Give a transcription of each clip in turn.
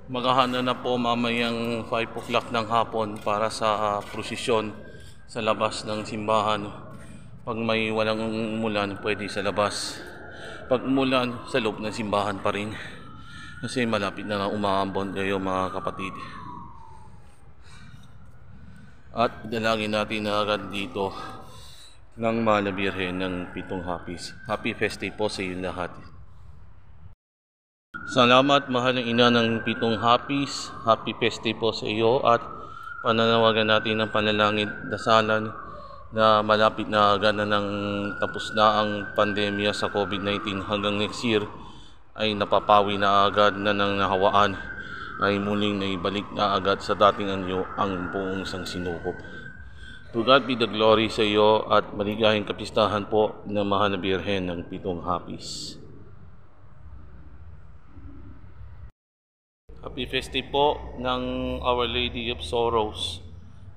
Maghahanda na po mamayang 5 o'clock ng hapon para sa prosesyon sa labas ng simbahan. Pag may walang umulan, pwede sa labas. Pag umulan, sa loob ng simbahan pa rin. Kasi malapit na umaambon kayo mga kapatid. At dalangin natin na agad dito ng Mahal na Birhen ng Pitong Hapis. Happy Festival po sa inyo lahat. Salamat Mahal na Ina ng Pitong Hapis. Happy Festival po sa iyo at pananawagan natin ng panalangin, dasalan na malapit na agad na nang tapos na ang pandemya sa COVID-19 hanggang next year ay napapawi na agad na ng nahawaan ay muling naibalik na agad sa dating anyo ang buong sangsinukop. To God be the glory sa iyo at maligayang kapistahan po ng Mahal na Birhen ng Pitong Hapis. Happy Festival po ng Our Lady of Sorrows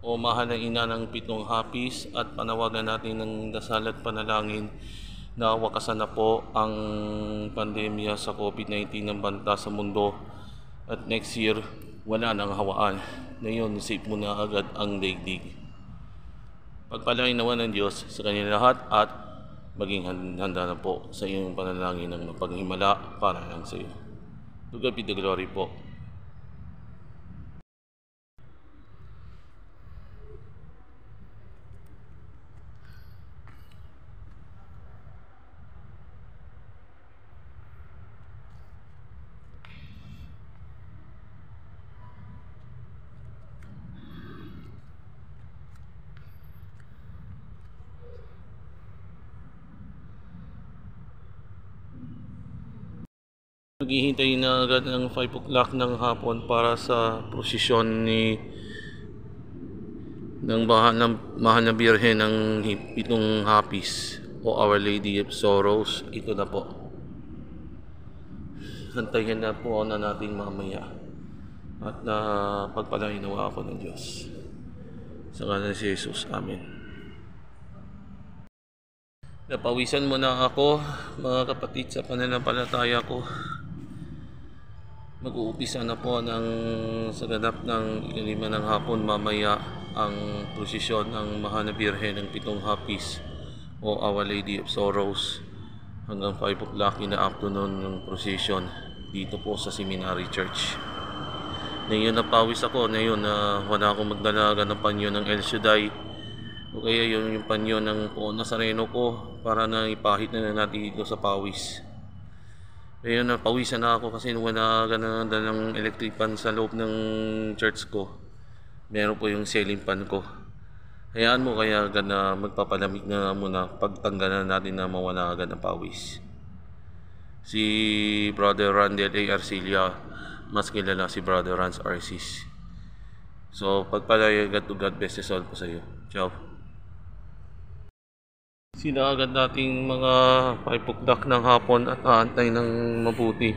o Mahal na Ina ng Pitong Hapis at panawagan natin ng dasal at panalangin na wakasan na po ang pandemya sa COVID-19 ng banta sa mundo at next year wala nang hawaan. Ngayon, save mo na agad ang daigdig. Pagpalain naman ng Diyos sa kanyang lahat at maging handa na po sa iyong panalangin ng mapaghimala para lang sa iyo. To God be the glory po. Maghihintay na agad ng 5 o'clock ng hapon para sa prosesyon ng Mahal na Birhen ng Pitong Hapis o Our Lady of Sorrows. Ito na po. Hantayin na po na natin mamaya at pagpalain nawa ako ng Diyos. Sa ngalan si Jesus. Amen. Napawisan mo na ako mga kapatid sa pananampalataya ko. Mag-uumpisa na po sa ganap ng ikalima ng hapon mamaya ang prosesyon ng Mahal na Birhen ng Pitong Hapis o Our Lady of Sorrows hanggang 5 o'clock in the afternoon ng prosesyon dito po sa Seminary Church. Ngayon napawis ako, ngayon na wala akong magdalaga ng panyo ng El Shaddai o kaya yung panyo ng po Nazareno ko para na ipahit na natin dito sa pawis. Ngayon napawisan na ako kasi wala ganun ng electric fan sa loob ng church ko. Meron po yung ceiling fan ko. Hayaan mo kaya agad na magpapalamig na muna pagtanggalan natin na mawala agad ng pawis. Si Brother Randel A. Arcilia, mas kilala si Brother Rans Arcis. So pagpalay agad to God best is all po sa iyo. Ciao. Sila agad nating mga 5 o'clock ng hapon at aantay ng mabuti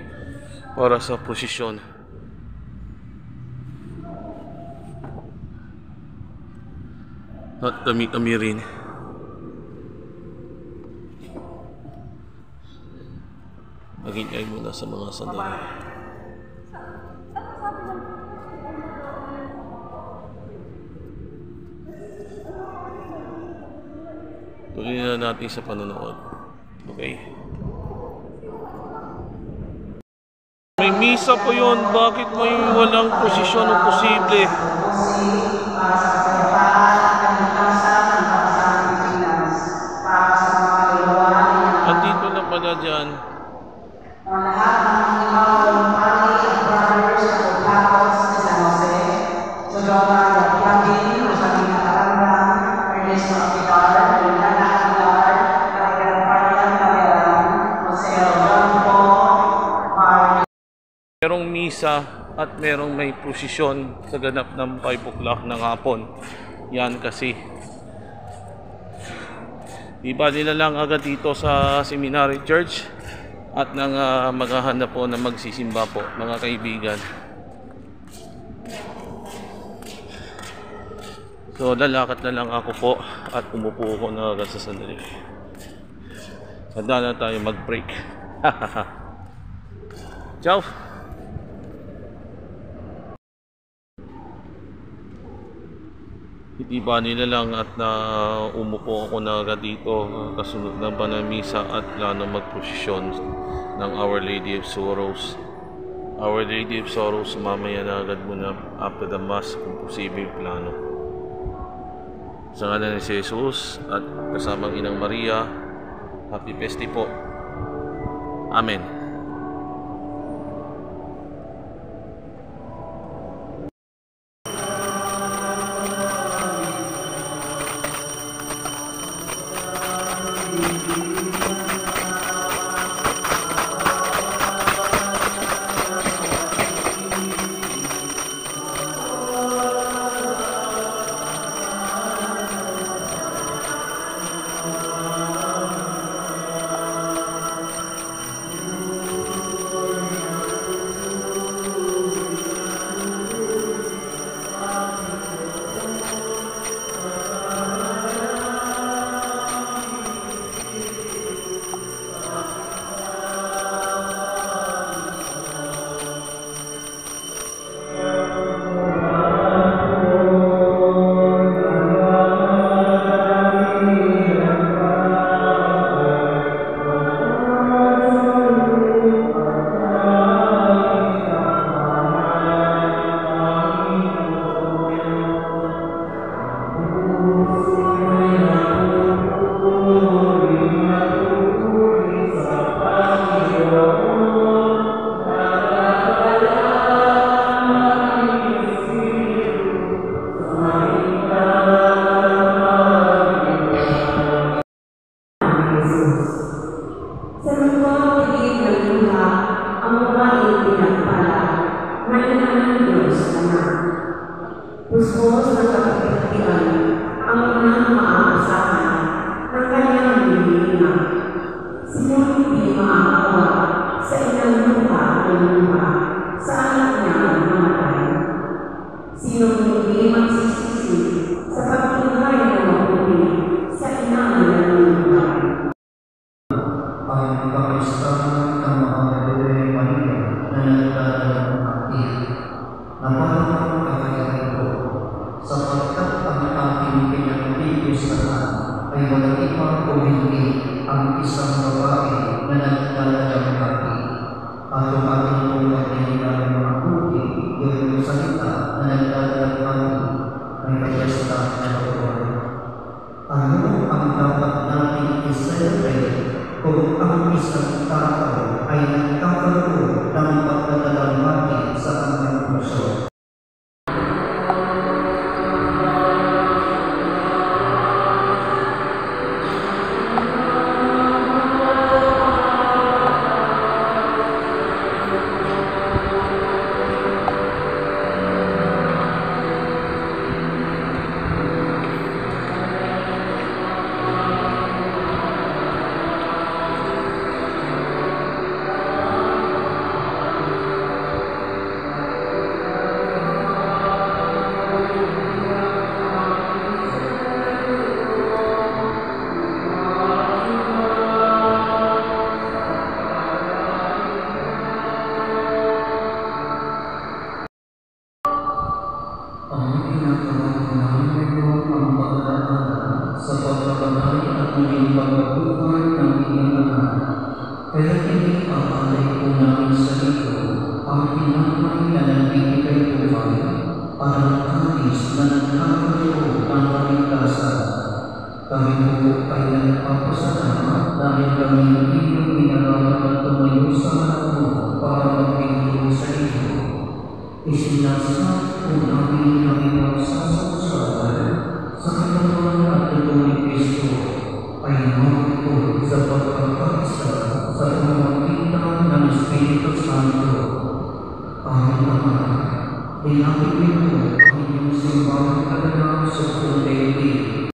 para sa prosesyon. At kami rin. Maghintay muna sa mga sandali. Tuloy na natin sa panonood. Okay. May misa po yun. Bakit may walang posisyon o posible? At dito na pala dyan. Merong misa at merong may prosesyon sa ganap ng 5 o'clock ng hapon. Yan kasi iba nila lang agad dito sa Seminary Church at nang maghahanda po na magsisimba po mga kaibigan. So lalakad na lang ako po at umupo ko na agad sa sandali. Handa na tayo mag-break. Ciao! itiba nila lang at na umupo ako na agad dito kasunod ng panamisa at plano magprosesyon ng Our Lady of Sorrows. Our Lady of Sorrows, mamaya na agad muna after the Mass kung posibleng plano. Sa ngalan ni Jesus at kasamang Inang Maria, Happy Festi po. Amen. Puspos ng kapitatian ang unang maaasahan ng kanyang hinihinga. Sinong hindi maaawa sa inang lupa ng lupa sa anak niya ang namatay? Sinong hindi magsisisi sa pagtunghay ng mabuti sa inang lupa? Ang pag-istahan ng mga Maria na nagdadala ng atin na parang kakayahan ko sapagkat ang ating pinagpipilisan ay walang iba o hindi ang isang babae na nagdadalang atin at ang ating buhay na nilalang mabuti yung salita na nagdadalang atin ay kayasta na luwan. Ano ang dapat natin i-celebrate kung ang isang tao ay nagkakaroon ng pagdadalamhati sa kanyang puso? Sa pagkakamay at muling pagkabuhay ng iyong anak, kaya hindi aalay po namin sa iyo ang pinamay na nagbibigay buhay para nagkais na nagkakaroon ng kaligtasan. Kami po ay nagpapasalamat dahil kami iyong inarawan at tumayo sa harap mo para magbigay sa iyo. Isinasat po namin ang iyong sasawasalan sa katawan at dugo ni Kristo ay magtutulog sa pagkakaisa sa pamamagitan ng Espiritu Santo. Aming Ama, pinapigil mo ang iyong simbahang kaganap sa buong daigdig.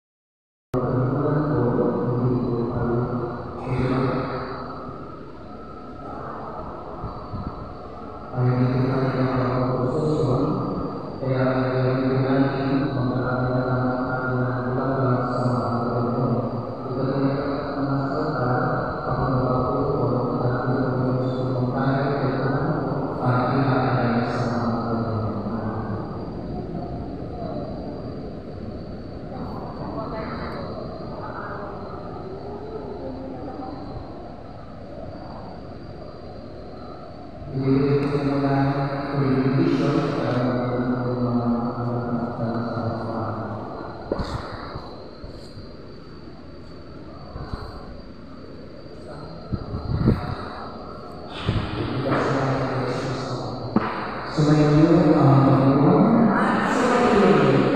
Ibigay ko sa mga television para sumayo ang Panginoon at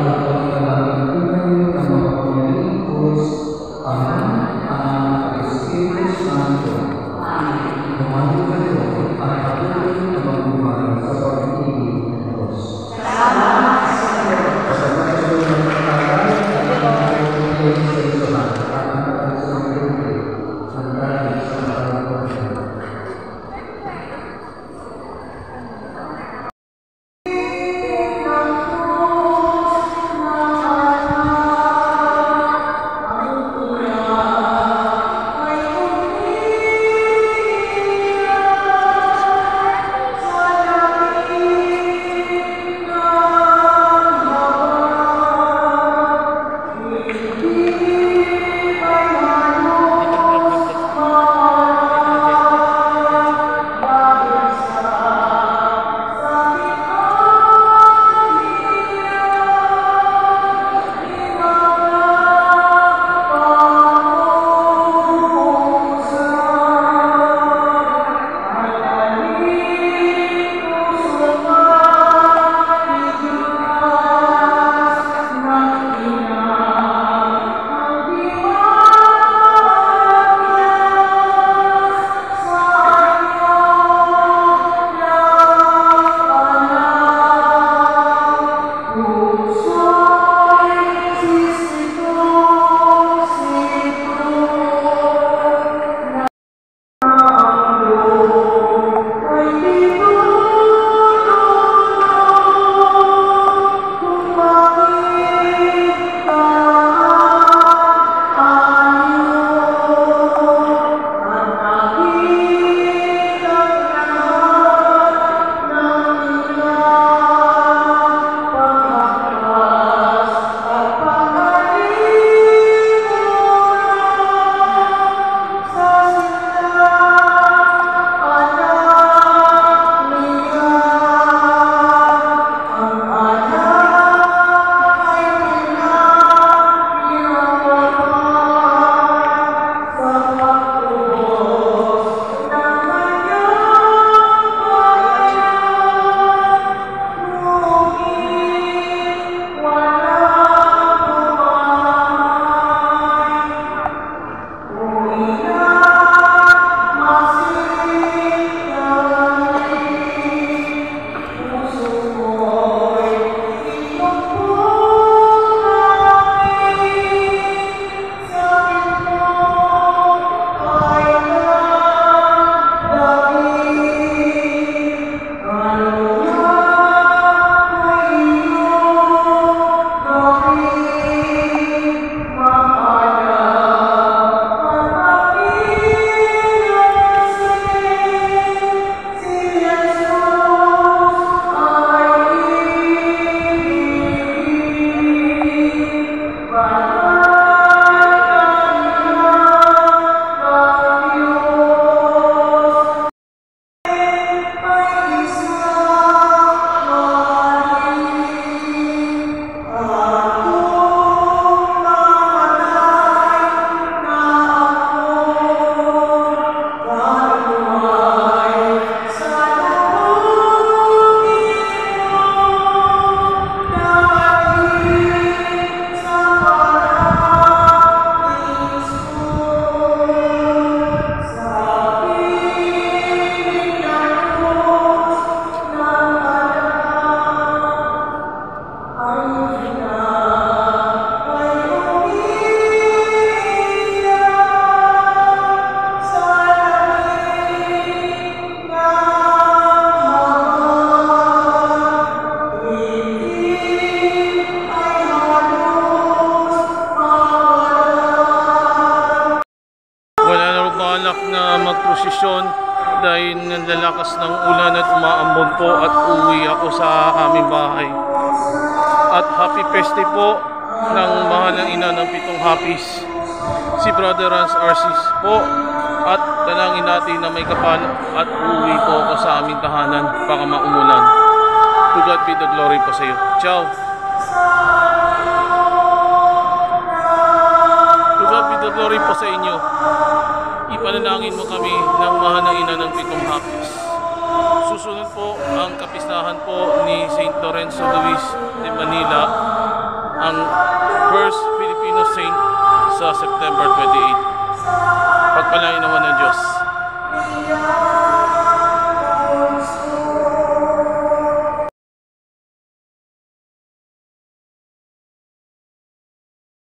pagpapalagay ng mga pangyayang Diyos ang Espiritu Santo. Tumayo kayo at patuloy na magbuhay sa pag-ibig ng Diyos. Salamat sa Diyos. Kasabay kayo ng pagkakay at pagkakay sa Isahan at ang pagkakay sa dahil sa pagkakay. magprosesyon dahil nalalakas ng ulan at umaambon po at uwi ako sa aming bahay. At happy festival po ng mahal ng ina ng 7 hapis si Brother Rans Arcis po, at dalangin natin na may kapal at uuwi po ako sa aming tahanan baka maumulan. To God be the glory po sa iyo. Ciao! To God be the glory po sa inyo. Ipanalangin mo kami ng mahal na ina ng pitong hapis. Susunod po ang kapistahan po ni St. Lorenzo Luis de Manila, ang first Filipino saint sa September 28. Pagpalain naman ng Diyos.